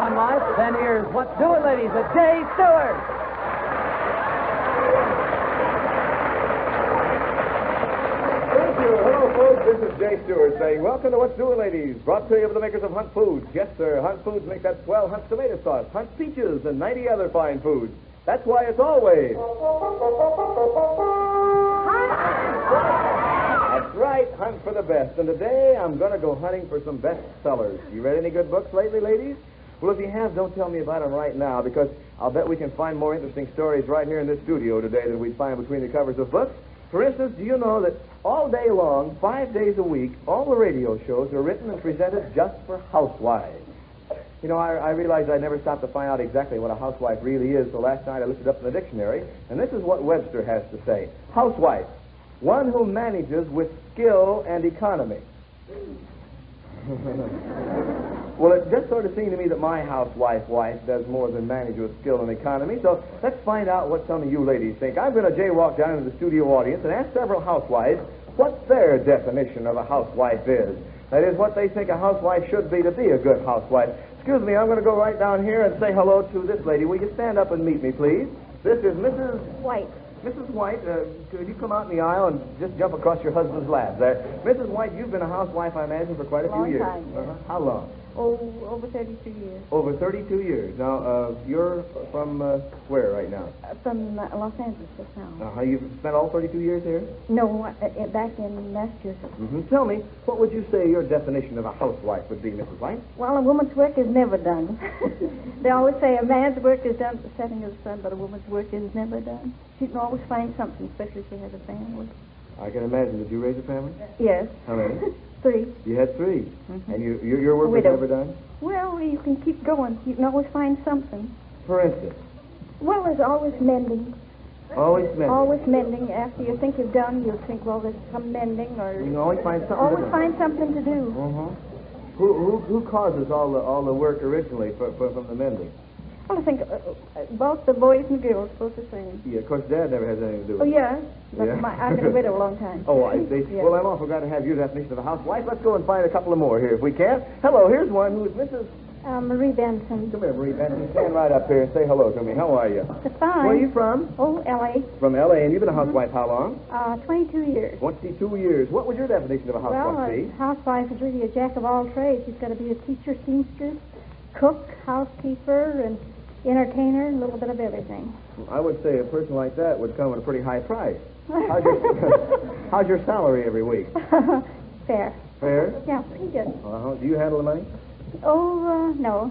fun life, then here's What's Doing, ladies, with Jay Stewart. Thank you. Hello, folks. This is Jay Stewart saying, welcome to What's Doing, ladies, brought to you by the makers of Hunt Foods. Yes, sir, Hunt Foods make that swell Hunt tomato sauce, Hunt peaches, and 90 other fine foods. That's why it's always... That's right, hunt for the best. And today I'm going to go hunting for some bestsellers. You read any good books lately, ladies? Well, if you have, don't tell me about them right now, because I'll bet we can find more interesting stories right here in this studio today than we'd find between the covers of books. For instance, do you know that all day long, 5 days a week, all the radio shows are written and presented just for housewives? You know, I realized I'd never stopped to find out exactly what a housewife really is, so last night I looked it up in the dictionary, and this is what Webster has to say. Housewife, one who manages with skill and economy. Well, it just sort of seemed to me that my housewife wife does more than manage with skill and economy, so let's find out what some of you ladies think. I'm going to jaywalk down into the studio audience and ask several housewives what their definition of a housewife is. That is, what they think a housewife should be to be a good housewife. Excuse me, I'm going to go right down here and say hello to this lady. Will you stand up and meet me, please? This is Mrs. White. Mrs. White, could you come out in the aisle and just jump across your husband's lap there? Mrs. White, you've been a housewife, I imagine, for quite a few years. Long time. How long? Oh, over 32 years. Over 32 years. Now, you're from where right now? From Los Angeles just now. You've spent all 32 years here? No, back in Massachusetts. Mm-hmm. Tell me, what would you say your definition of a housewife would be, Mrs. White? Well, a woman's work is never done. They always say a man's work is done at the setting of the sun, but a woman's work is never done. She can always find something, especially if she has a family. I can imagine. Did you raise a family? Yes. How many? 3. You had 3. Mm-hmm. And your work was Widow. never done? Well, you can keep going. You can always find something. For instance? Well, there's always mending. Always mending. Always mending. After you think you've done, you'll think, well, there's some mending, or you can always find something. always find something to do. Mm-hmm. Who causes all the work originally from the mending? Well, I think both the boys and girls, both the same. Yeah, of course, Dad never has anything to do with Oh, it. yeah. Yeah. I've been a widow a long time. Oh, I see. Yeah. Well, I'm awful glad to have your definition of a housewife. Let's go and find a couple of more here if we can. Hello, here's one who is Mrs. Marie Benson. Come here, Marie Benson. Stand right up here and say hello to me. How are you? Fine. Where are you from? Oh, L.A. From L.A. And you've been a housewife how long? 22 years. 22 years. What would your definition of a housewife Well, be? a housewife is really a jack of all trades. She's got to be a teacher, seamstress, cook, housekeeper, and entertainer, and a little bit of everything. I would say a person like that would come at a pretty high price. How's your salary every week? Fair. Fair? Yeah, pretty good. Do you handle the money? Oh, no.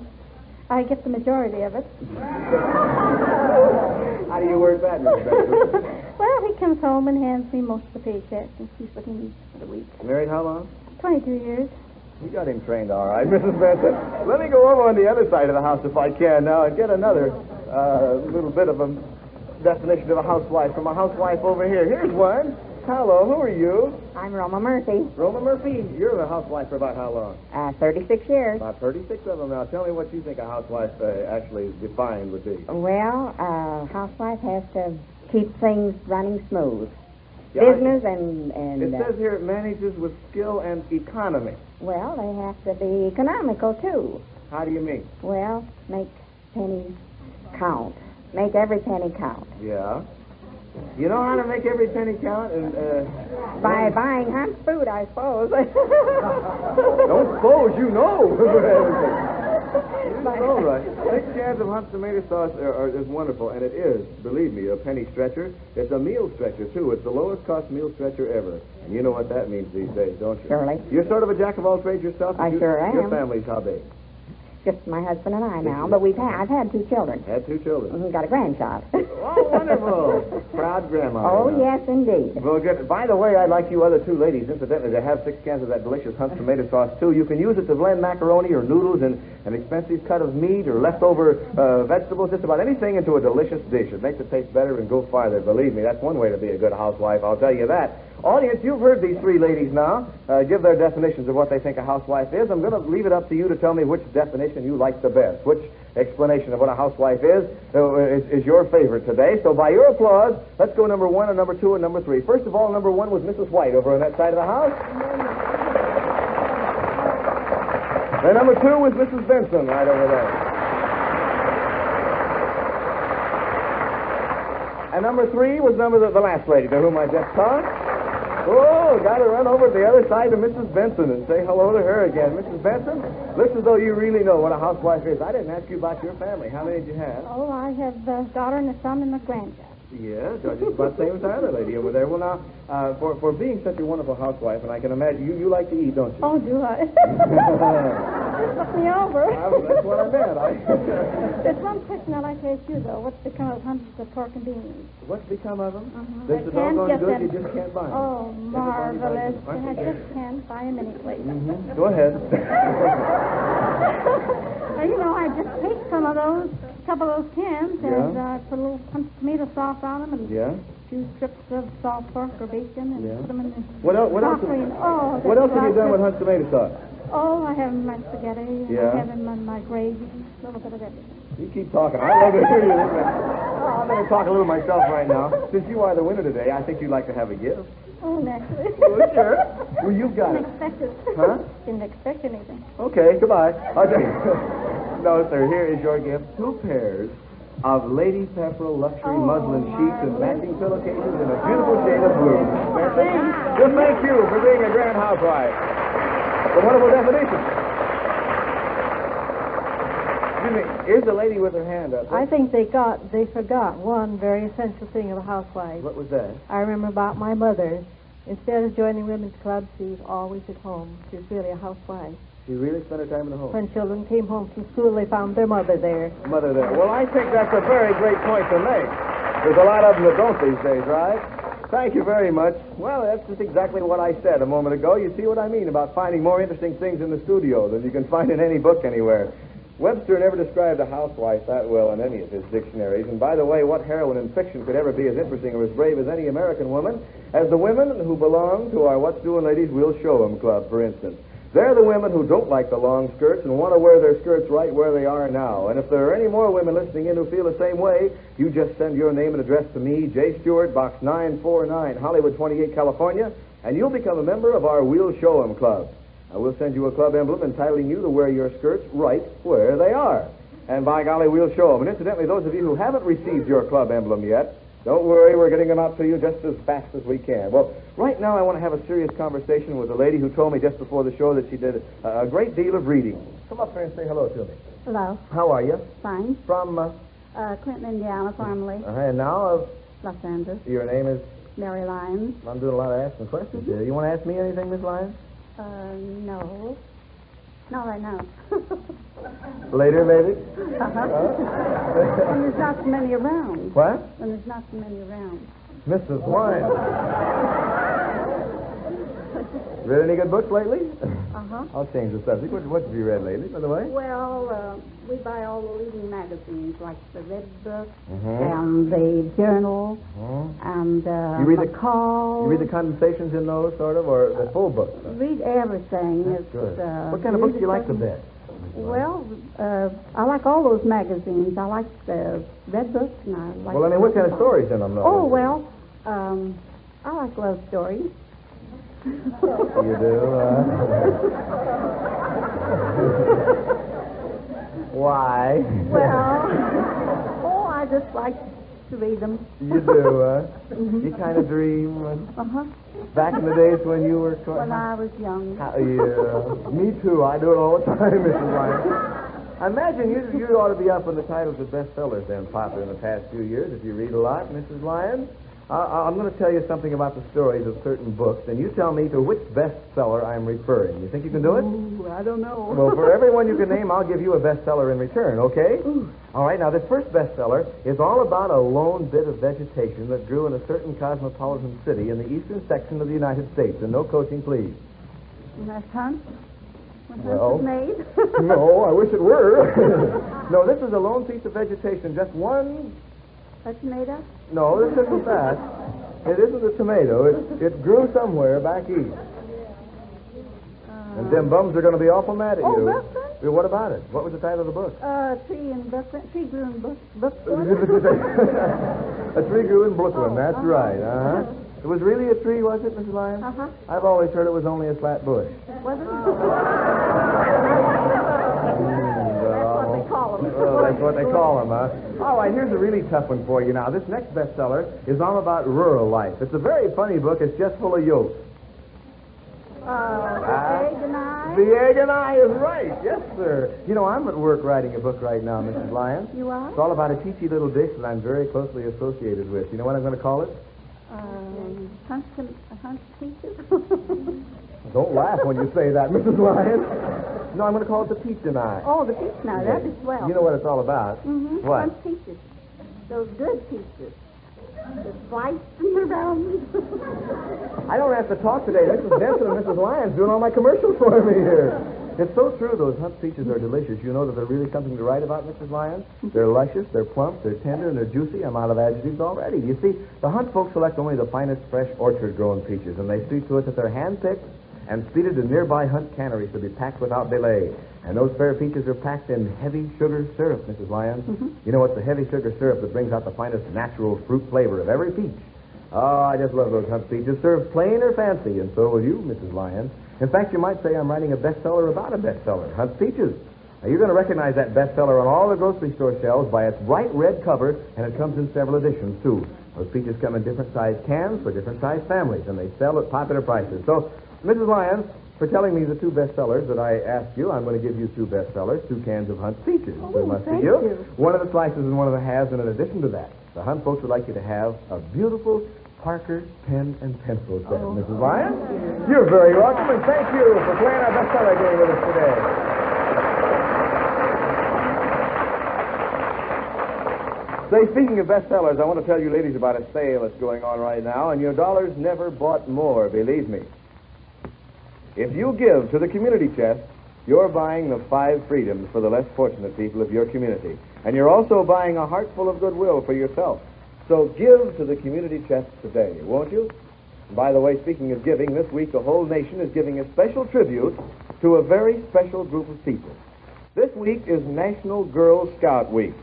I get the majority of it. How do you work that, Mr. Benson? Well, he comes home and hands me most of the paycheck and sees what he needs for the week. Married how long? 22 years. You got him trained all right, Mrs. Benson. Let me go over on the other side of the house if I can now and get another little bit of a definition of a housewife from a housewife over here. Here's one. Hello, who are you? I'm Roma Murphy. Roma Murphy. You're a housewife for about how long? 36 years. About 36 of them. Now, tell me what you think a housewife actually defined would be. Well, a housewife has to keep things running smooth. Yeah, Business and it says here it manages with skill and economy. well, they have to be economical, too. How do you mean? Well, make pennies count. Make every penny count. Yeah. You know how to make every penny count? And By buying Hunt's food, I suppose. don't suppose you know. You know, right. Six cans of Hunt's tomato sauce is wonderful, and it is, believe me, a penny stretcher. It's a meal stretcher, too. It's the lowest cost meal stretcher ever. And you know what that means these days, don't you? Surely. You're sort of a jack of all trades yourself? I sure am. Your family's how big? Just my husband and I now, but I've had 2 children. Had 2 children. We've got a grandchild. Oh, wonderful. Proud grandma. Oh, yes, indeed. Well, good. By the way, I'd like you other 2 ladies, incidentally, to have 6 cans of that delicious Hunt's tomato sauce, too. You can use it to blend macaroni or noodles and an expensive cut of meat or leftover vegetables, just about anything into a delicious dish. It makes it taste better and go farther. Believe me, that's one way to be a good housewife, I'll tell you that. Audience, you've heard these 3 ladies now give their definitions of what they think a housewife is. I'm going to leave it up to you to tell me which definition you like the best. Which explanation of what a housewife is your favorite today. So by your applause, let's go number 1 and number 2 and number 3. First of all, number 1 was Mrs. White over on that side of the house. And number 2 was Mrs. Benson right over there. And number 3 was the last lady to whom I just talked. Oh, got to run over to the other side to Mrs. Benson and say hello to her again. Mrs. Benson, listen as though you really know what a housewife is. I didn't ask you about your family. How many did you have? Oh, I have a daughter and a son and a grandchild. Yeah, just about the same as the other lady over there. Well, now, for being such a wonderful housewife, and I can imagine you like to eat, don't you? Oh, do I? Look me over. That's what I meant. There's one question I'd like to ask you, though. What's become of hundreds of pork and beans? What's become of them? They're so doggone good you just can't buy them. Oh, marvelous. I just can't buy them any place. Go ahead. Well, you know, I just take some of those, a couple of those cans, and put a little tomato sauce on them, and a few strips of salt pork or bacon, and put them in the What else have you done with Hunt's tomato sauce? Oh, I have them in my spaghetti, and I have them in my gravy, a little bit of everything. You keep talking. I love to hear you. I'm going to talk a little myself right now. Since you are the winner today, I think you'd like to have a gift. Oh, naturally. Well, sure. Well, you've got Didn't expect it. Huh? Didn't expect anything. Okay, goodbye. No, sir, here is your gift. 2 pairs of Lady Pepperell luxury muslin sheets and matching pillowcases in a beautiful shade of blue. Just thank you for being a grand housewife. The wonderful definition. Excuse me, here's the lady with her hand up. I think they forgot one very essential thing of a housewife. What was that? I remember about my mother. Instead of joining women's clubs, she was always at home. She was really a housewife. She really spent her time in the home. When children came home from school, they found their mother there. Mother there. Well, I think that's a very great point to make. There's a lot of them that don't these days, right? Thank you very much. Well, that's just exactly what I said a moment ago. You see what I mean about finding more interesting things in the studio than you can find in any book anywhere. Webster never described a housewife that well in any of his dictionaries. And by the way, what heroine in fiction could ever be as interesting or as brave as any American woman? As the women who belong to our What's Doing Ladies We'll Show 'em Club, for instance. They're the women who don't like the long skirts and want to wear their skirts right where they are now. And if there are any more women listening in who feel the same way, you just send your name and address to me, J. Stewart, Box 949, Hollywood 28, California, and you'll become a member of our We'll Show 'em Club. We'll send you a club emblem entitling you to wear your skirts right where they are. And by golly, we'll show them. And incidentally, those of you who haven't received your club emblem yet, don't worry, we're getting them out to you just as fast as we can. Well, right now I want to have a serious conversation with a lady who told me just before the show that she did a great deal of reading. Come up here and say hello to me. Hello. How are you? Fine. From? Clinton, Indiana, formerly. And now Los Angeles. Your name is? Mary Lyons. I'm doing a lot of asking questions here. You want to ask me anything, Miss Lyons? No. Not right now. Later, maybe? When there's not so many around. What? When there's not so many around. Mrs. Lyons. Read any good books lately? I'll change the subject. What have you read lately, by the way? Well, we buy all the leading magazines, like the Red Book and the Journal and you read the Call. You read the condensations in those, sort of, or the full books? Read everything. That's good. What kind of books do you like the best? Well, I like all those magazines. I like the Red Book, and I like... Well, I mean, what kind of stories in them, though? Oh, well, I like love stories. You do? Why? Well, I just like to read them. You do, You kind of dream. Back in the days when you were... When I was young. Yeah. Me too. I do it all the time, Mrs. Lyons. I imagine you ought to be up on the titles of bestsellers then, Papa, in the past few years, if you read a lot, Mrs. Lyons. I'm going to tell you something about the stories of certain books, and you tell me to which bestseller I'm referring. You think you can do it? Ooh, I don't know. Well, for every one you can name, I'll give you a bestseller in return, okay? Ooh. All right, now, this first bestseller is all about a lone bit of vegetation that grew in a certain cosmopolitan city in the eastern section of the United States. And no coaching, please. And that's Hunt? When Hunt Well, was made? No, I wish it were. No, this is a lone piece of vegetation, just one... A tomato? No, this isn't that. It isn't a tomato. It grew somewhere back east. And them bums are going to be awful mad at you. Oh, Brooklyn? Well, what about it? What was the title of the book? Tree in Brooklyn. Tree grew in Brooklyn. A tree grew in Brooklyn. That's right. It was really a tree, was it, Mrs. Lyons? I've always heard it was only a flat bush. Was it? That's what they call them. Well, that's what they call them, huh? All right, here's a really tough one for you now. This next bestseller is all about rural life. It's a very funny book. It's just full of yolks. The egg and I. The Egg and I is right. Yes, sir. You know, I'm at work writing a book right now, Mrs. Lyons. You are? It's all about a teachy little dish that I'm very closely associated with. You know what I'm going to call it? Hunt peaches? Don't laugh when you say that, Mrs. Lyons. No, I'm going to call it the Peach and I. Oh, the peach now. That is swell. You know what it's all about. Mm-hmm. What? Hunt peaches. Those good peaches. The sliced and the round. I don't have to talk today. Mrs. Denson and Mrs. Lyons doing all my commercials for me here. It's so true. Those Hunt peaches are delicious. You know that they're really something to write about, Mrs. Lyons? They're luscious, they're plump, they're tender, and they're juicy. I'm out of adjectives already. You see, the Hunt folks select only the finest, fresh, orchard-grown peaches, and they see to it that they're hand-picked and speeded to nearby Hunt canneries to be packed without delay. And those fair peaches are packed in heavy sugar syrup, Mrs. Lyons. Mm-hmm. You know, it's the heavy sugar syrup that brings out the finest natural fruit flavor of every peach. Oh, I just love those Hunt peaches, served plain or fancy, and so will you, Mrs. Lyons. In fact, you might say I'm writing a bestseller about a bestseller, Hunt peaches. Now, you're going to recognize that bestseller on all the grocery store shelves by its bright red cover, and it comes in several editions, too. Those peaches come in different size cans for different size families, and they sell at popular prices. So, Mrs. Lyons, for telling me the two bestsellers that I asked you, I'm going to give you two bestsellers, 2 cans of Hunt peaches. Oh, so it must thank be you. one of the slices and one of the halves, and in addition to that, the Hunt folks would like you to have a beautiful Parker pen and pencil set. Mrs. Lyons, you're very welcome, and thank you for playing our bestseller game with us today. Say, speaking of bestsellers, I want to tell you ladies about a sale that's going on right now, and your dollars never bought more, believe me. If you give to the community chest, you're buying the 5 freedoms for the less fortunate people of your community. And you're also buying a heart full of goodwill for yourself. So give to the community chest today, won't you? And by the way, speaking of giving, this week the whole nation is giving a special tribute to a very special group of people. This week is National Girl Scout Week.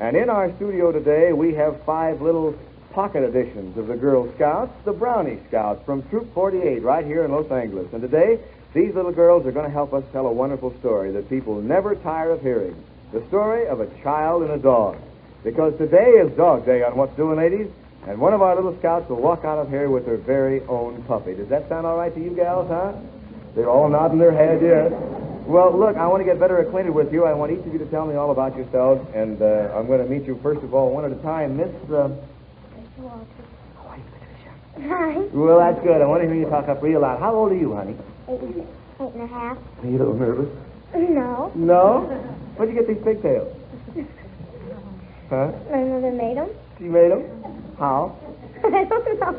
And in our studio today, we have 5 little pocket editions of the Girl Scouts, the Brownie Scouts from Troop 48 right here in Los Angeles. And today, these little girls are going to help us tell a wonderful story that people never tire of hearing. The story of a child and a dog. Because today is Dog Day on What's Doing, ladies, and one of our little scouts will walk out of here with her very own puppy. Does that sound all right to you gals, huh? They're all nodding their head, yes. Well, look, I want to get better acquainted with you. I want each of you to tell me all about yourselves, and I'm going to meet you, first of all, one at a time. Miss... Hi. Well, that's good. I want to hear you talk up real loud. How old are you, honey? 8 and a half. Are you a little nervous? No. No? Where'd you get these pigtails? Huh? My mother made them. She made them? How? I don't know.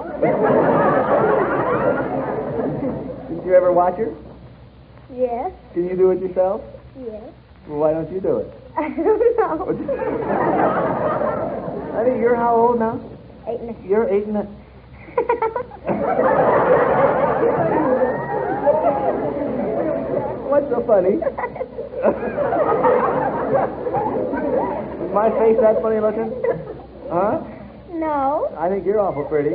Didn't you ever watch her? Yes. Can you do it yourself? Yes. Well, why don't you do it? I don't know. Honey, you're how old now? 8 and a half. You're 8 and a... What's so funny? Is my face that funny looking? Huh? No. I think you're awful pretty.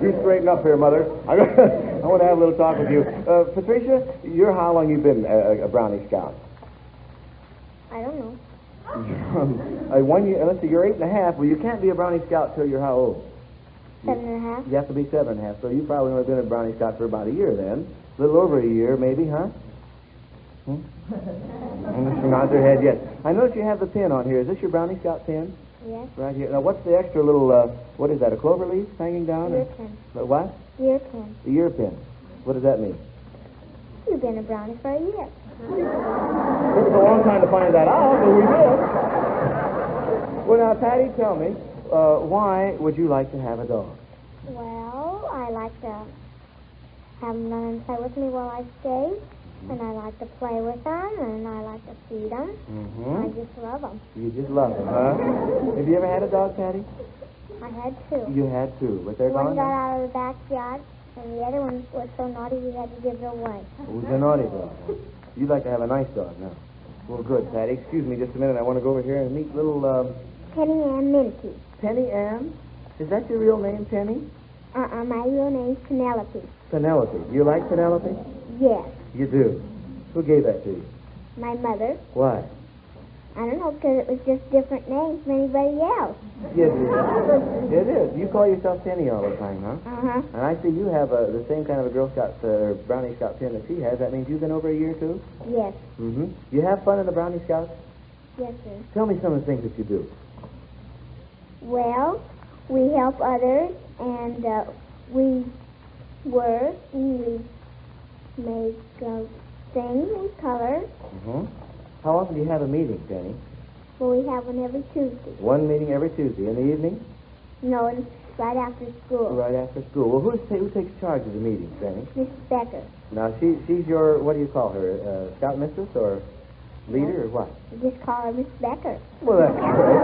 You straighten up here, Mother. I want to have a little talk with you. Patricia, you're how long you been a Brownie Scout? I don't know. 1 year. Let's see, you're 8 and a half. Well, you can't be a Brownie Scout till you're how old? 7 and a half. You have to be 7 and a half. So you've probably only been a Brownie Scout for about a year then. A little over a year, maybe, huh? She nods her head, yes. I notice you have the pin on here. Is this your Brownie Scout pin? Yes. Right here. Now, what's the extra little, what is that, a clover leaf hanging down? Ear pin. What? Ear pin. The ear pin. What does that mean? You've been a brownie for a year. It took us a long time to find that out, but we did. Well, now, Patty, tell me, why would you like to have a dog? Well, I like to have them run and play with me while I stay. And I like to play with them, and I like to feed them. Mm-hmm. I just love them. You just love them, huh? Have you ever had a dog, Patty? I had 2. You had 2, but they're One gone got now? out of the backyard, and the other one was so naughty we had to give it away. Who's a naughty dog? You'd like to have a nice dog now. Well, good, Patty. Excuse me just a minute. I want to go over here and meet little, Penny Ann Minty. Penny Ann? Is that your real name, Penny? My real name's Penelope. Penelope. You like Penelope? Yes. You do. Who gave that to you? My mother. Why? I don't know, because it was just different names from anybody else. It is. It is. You call yourself Penny all the time, huh? Uh-huh. And I see you have the same kind of a Girl Scout or Brownie Scout pin that she has. That means you've been over a year, too? Yes. Mm-hmm. You have fun in the Brownie Scouts? Yes, sir. Tell me some of the things that you do. Well, we help others, and we work, and we make things and colors. Mm-hmm. How often do you have a meeting, Penny? Well, we have one every Tuesday. One meeting every Tuesday. In the evening? No, it's right after school. Right after school. Well, who takes charge of the meeting, Penny? Miss Becker. Now, she's your, what do you call her, scout mistress or leader or what? We just call her Miss Becker. Well, that's great.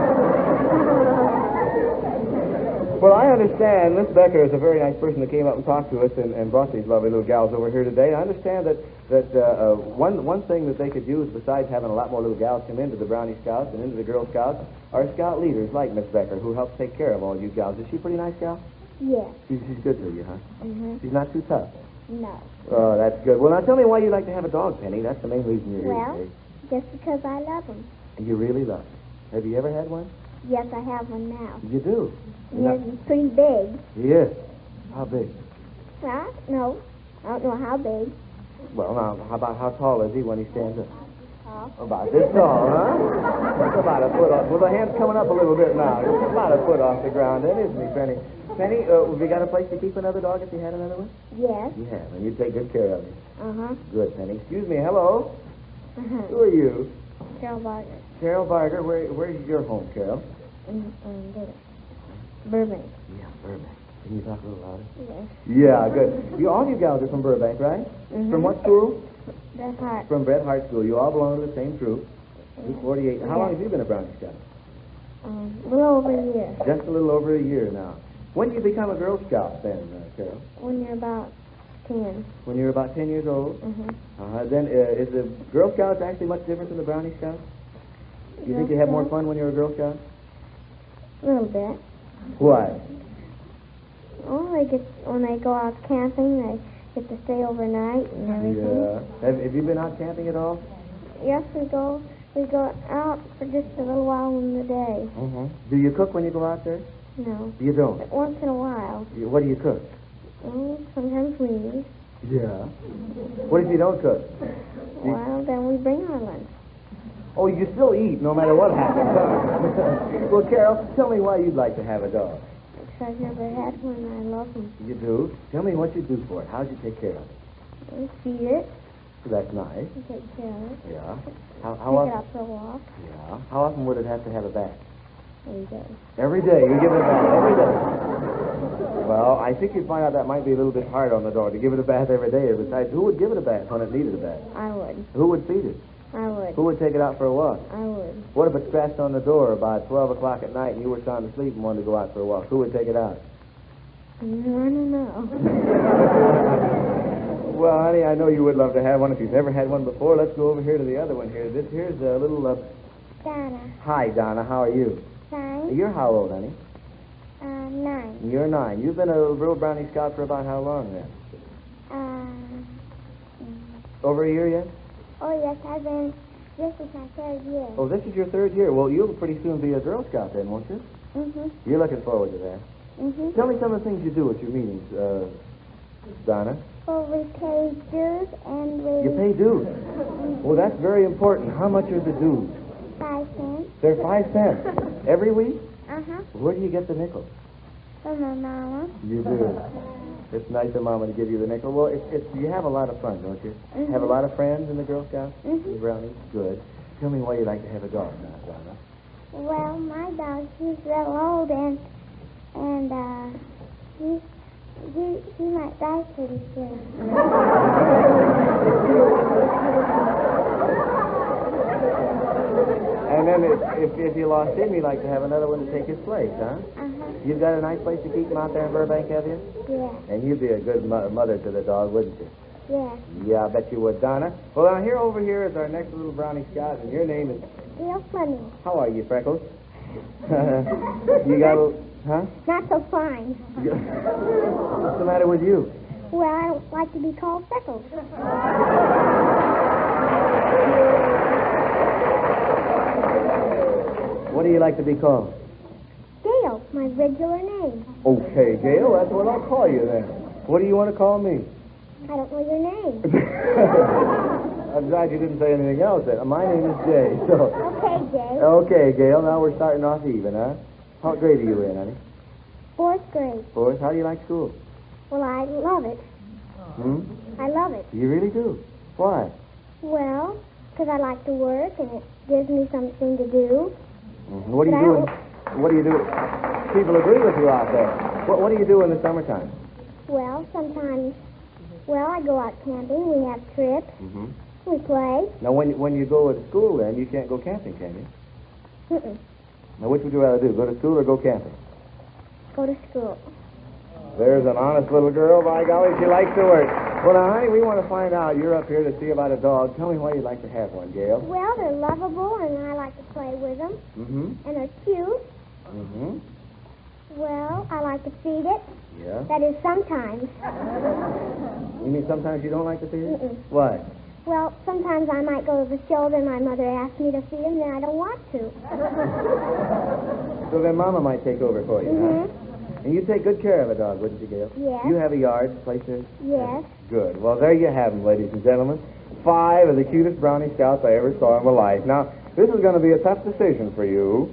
Well, I understand Miss Becker is a very nice person that came up and talked to us and brought these lovely little gals over here today. I understand that one thing that they could use besides having a lot more little gals come into the Brownie Scouts and into the Girl Scouts are scout leaders like Miss Becker who helps take care of all you gals. Is she a pretty nice gal? Yes. She's good to you, huh? Mm-hmm. She's not too tough. No. Oh, that's good. Well, now tell me why you like to have a dog, Penny. That's the main reason you're Well, here just because I love them. today. You really love them. Have you ever had one? Yes, I have one now. You do. He's pretty big. Yes. How big? Well, no, I don't know how big. Well, now, how about how tall is he when he stands up? Tall. About this tall, huh? That's about a foot off. Well, the hand's coming up a little bit now. It's about a foot off the ground, then, isn't he, Penny? Penny, have you got a place to keep another dog if you had another one? Yes. You have, and you take good care of him. Uh-huh. Good, Penny. Excuse me, hello? Uh-huh. Who are you? Carol Barger. Carol Barger. Where's your home, Carol? Burbank. Yeah, Burbank. Can you talk a little louder? Yes. Yeah, good. All you gals are from Burbank, right? Mm-hmm. From what school? Bret Hart. From Bret Hart School. You all belong to the same troop. Troop 48. How long have you been a Brownie Scout? A little over a year. Just a little over a year now. When did you become a Girl Scout then, Carol? When you're about 10. When you were about 10 years old? Mm-hmm. Then is the Girl Scouts actually much different than the Brownie Scouts? Do you think you have more fun when you're a Girl Scout? A little bit. Why? Oh, when they go out camping, they get to stay overnight and everything. Yeah. Have you been out camping at all? Yes, we go out for just a little while in the day. Mm-hmm. Do you cook when you go out there? No. You don't? But once in a while. What do you cook? Oh, sometimes we eat. Yeah. What if you don't cook? Well, then we bring our lunch. Oh, you still eat no matter what happens, huh? Well, Carol, tell me why you'd like to have a dog. Because I've never had one and I love them. You do? Tell me what you do for it. How'd you take care of it? We feed it. That's nice. We take care of it. Yeah. How Take often? it out for a walk. Yeah. How often would it have to have a bath? Every day. Every day. You give it a bath every day. Well, I think you'd find out that might be a little bit hard on the dog to give it a bath every day. Besides, who would give it a bath when it needed a bath? I would. Who would feed it? I would. Who would take it out for a walk? I would. What if it scratched on the door about 12 o'clock at night and you were sound asleep and wanted to go out for a walk? Who would take it out? I don't know. Well, honey, I know you would love to have one. If you've never had one before, let's go over here to the other one here. Here's a little... Donna. Hi, Donna. How are you? Fine. You're how old, honey? 9. You're 9. You've been a little Brownie Scout for about how long then? Over a year yet? Oh, yes, this is my 3rd year. Oh, this is your 3rd year. Well, you'll pretty soon be a Girl Scout then, won't you? Mm-hmm. You're looking forward to that. Mm-hmm. Tell me some of the things you do at your meetings, Donna. Well, we pay dues and we... You pay dues. Well, that's very important. How much are the dues? 5 cents. They're 5 cents. Every week? Uh-huh. Where do you get the nickel? From my mama. You do. It's nice of Mama to give you the nickel. Well, you have a lot of fun, don't you? Mm-hmm. Have a lot of friends in the Girl Scouts? Mm-hmm. The Brownies? Good. Tell me why you like to have a dog now, Donna. Well, my dog, he's real old and he might die pretty soon. And then if you lost him, you'd like to have another one to take his place, huh? Uh-huh. You've got a nice place to keep him out there in Burbank, have you? Yeah. And you'd be a good mother to the dog, wouldn't you? Yeah. Yeah, I bet you would, Donna. Well, now, over here is our next little Brownie Scout, and your name is... Real funny. How are you, Freckles? You got a... Huh? Not so fine. What's the matter with you? Well, I like to be called Freckles. you like to be called? Gail, my regular name. Okay, Gail, that's what I'll call you then. What do you want to call me? I don't know your name. I'm glad you didn't say anything else then. My name is Jay, so... Okay, Jay. Okay, Gail, now we're starting off even, huh? What grade are you in, honey? 4th grade. Fourth? How do you like school? Well, I love it. I love it. You really do? Why? Well, because I like to work and it gives me something to do. What do you But I do? don't- What do you do? People agree with you out there. What do you do in the summertime? Well, sometimes, I go out camping. We have trips. We play. Now, when you go to school, then you can't go camping, can you? Mm-mm. Now, which would you rather do? Go to school or go camping? Go to school. There's an honest little girl, by golly, she likes to work. Well, now, honey, we want to find out. You're up here to see about a dog. Tell me why you'd like to have one, Gail. Well, they're lovable, and I like to play with them. And they're cute. Well, I like to feed it. Yeah? That is sometimes. You mean sometimes you don't like to feed it? Mm-mm. Why? Well, sometimes I might go to the show, then my mother asks me to feed him, then I don't want to. So then Mama might take over for you, huh? And you take good care of a dog, wouldn't you, Gail? Yes. You have a yard, place there? Yes. Good. Well, there you have them, ladies and gentlemen. 5 of the cutest brownie scouts I ever saw in my life. Now, this is going to be a tough decision for you.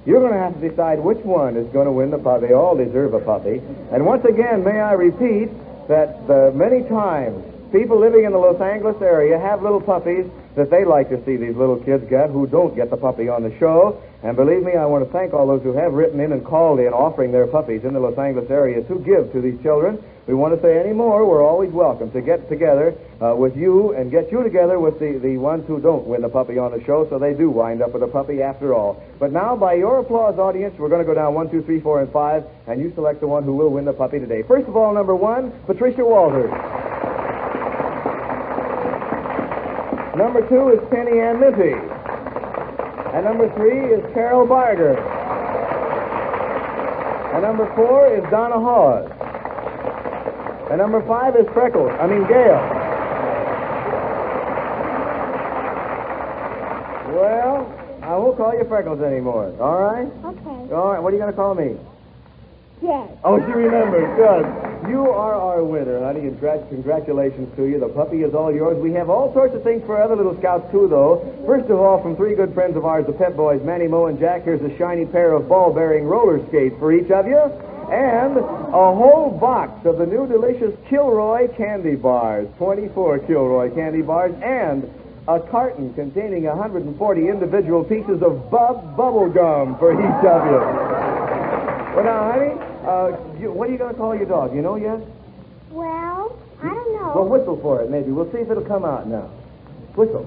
You're going to have to decide which one is going to win the puppy. They all deserve a puppy. And once again, may I repeat that many times people living in the Los Angeles area have little puppies that they like to see these little kids get who don't get the puppy on the show. And believe me, I want to thank all those who have written in and called in offering their puppies in the Los Angeles area to give to these children. We want to say any more, we're always welcome to get together with you and get you together with the ones who don't win the puppy on the show, so they do wind up with a puppy after all. But now, by your applause, audience, we're going to go down 1, 2, 3, 4, and 5, and you select the one who will win the puppy today. First of all, number 1, Patricia Walters. Number 2 is Penny Ann Minty. And number 3 is Carol Barger. And number 4 is Donna Hawes. And number 5 is Gail. Well, I won't call you Freckles anymore, all right? Okay. All right, what are you going to call me? Yes. Oh, she remembers. Good. You are our winner, honey, and congratulations to you. The puppy is all yours. We have all sorts of things for other little scouts, too, though. First of all, from 3 good friends of ours, the Pep Boys, Manny, Mo, and Jack, here's a shiny pair of ball-bearing roller skates for each of you. And a whole box of the new delicious Kilroy candy bars, 24 Kilroy candy bars, and a carton containing 140 individual pieces of bubble gum for each of you. Well, now, honey, what are you going to call your dog? You know yet? Well, I don't know. Well, whistle for it, maybe. We'll see if it'll come out now. Whistle.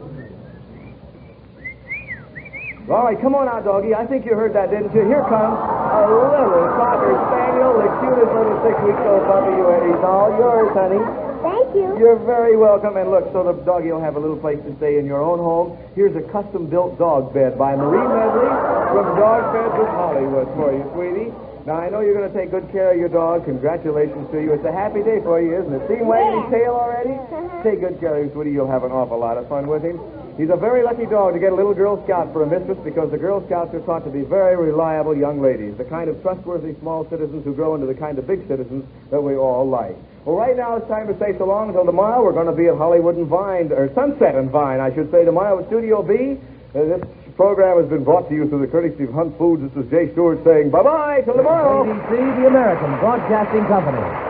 All right, come on out, doggy. I think you heard that, didn't you? Here comes a little Cocker Spaniel, the cutest little 6-week-old puppy you ever. He's all yours, honey. Thank you. You're very welcome. And look, so the doggy will have a little place to stay in your own home. Here's a custom-built dog bed by Marie Medley from Dog Beds of Hollywood for you, sweetie. Now, I know you're going to take good care of your dog. Congratulations to you. It's a happy day for you, isn't it? See him wagging his tail already? Take good care of him, sweetie. You'll have an awful lot of fun with him. He's a very lucky dog to get a little Girl Scout for a mistress because the Girl Scouts are taught to be very reliable young ladies, the kind of trustworthy small citizens who grow into the kind of big citizens that we all like. Well, right now it's time to say so long until tomorrow. We're going to be at Hollywood and Vine, or Sunset and Vine, I should say, tomorrow at Studio B. This program has been brought to you through the courtesy of Hunt Foods. This is Jay Stewart saying bye-bye till tomorrow. ABC, the American Broadcasting Company.